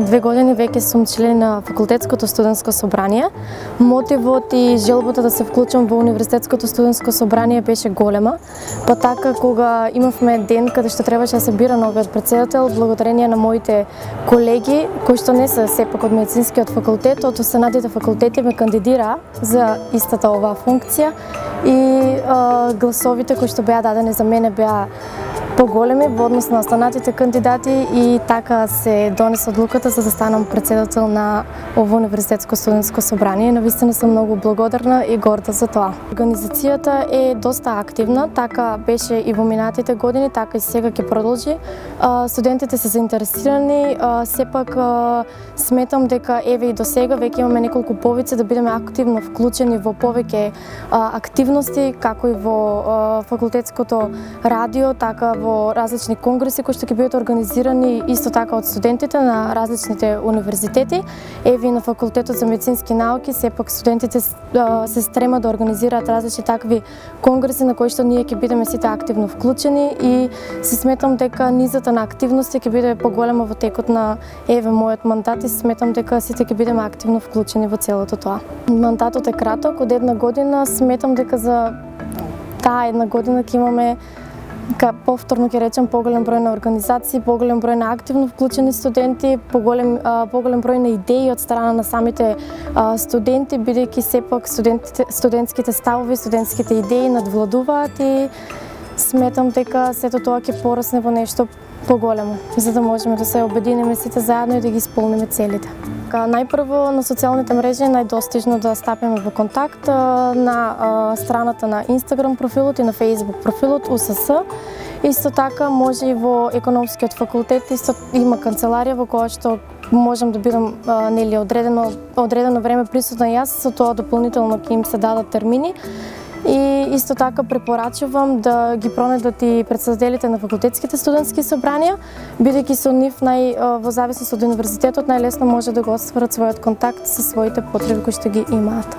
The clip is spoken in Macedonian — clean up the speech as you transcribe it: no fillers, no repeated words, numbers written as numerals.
2 години веќе сум член на факултетското студентско собрание. Мотивот и желбата да се вклучам во универзитетското студентско собрание беше голема. Па така кога имавме ден каде што требаше да се бира новиот председател, благодарение на моите колеги кои што не се сепак од медицинскиот факултет, од останатите факултети ме кандидираа за истата оваа функција и гласовите кои што беа дадени за мене беа поголеми во однос на останатите кандидати и така се донесе одлуката за да станам председател на ово универзитетско студентско собрание. Навистина сум многу благодарна и горда за тоа. Организацијата е доста активна, така беше и во минатите години, така и сега ќе продолжи. Студентите се заинтересирани, сепак сметам дека еве и до сега веќе имаме неколку повици да бидеме активно вклучени во повеќе активности, како и во факултетското радио, така во различни конгреси кои што ќе бидат организирани исто така од студентите на различните универзитети. Еве на факултетот за медицински науки сепак студентите се стремат да организираат различни такви конгреси на кои што ние ќе бидеме сите активно вклучени и се сметам дека низата на активности ќе биде поголема во текот на еве мојот мандат и сметам дека сите ќе бидеме активно вклучени во целото тоа. Мандатот е краток, од 1 година, сметам дека за таа 1 година ќе имаме повторно ќе речем поголем број на организации, поголем број на активно вклучени студенти, поголем број на идеи од страна на самите студенти, бидејќи сепак студентските ставови, студентските идеи надвладуваат и сметам дека сето тоа ќе порасне во нешто поголемо, за да можеме да се обединиме сите заедно и да ги исполниме целите. Најпрво на социјалните мрежи е најдостижно да стапиме во контакт на страната на Instagram профилот и на Facebook профилот УСС. Исто така може и во економскиот факултет исто има канцеларија во која што можам да бидам нели одредено време присутна јас, со тоа дополнително ќе им се дадат термини. И исто така препорачувам да ги пронајдат и председателите на факултетските студентски собранија, бидејќи со нив во зависност од универзитетот најлесно може да го остварат својот контакт со своите потреби кои што ги имаат.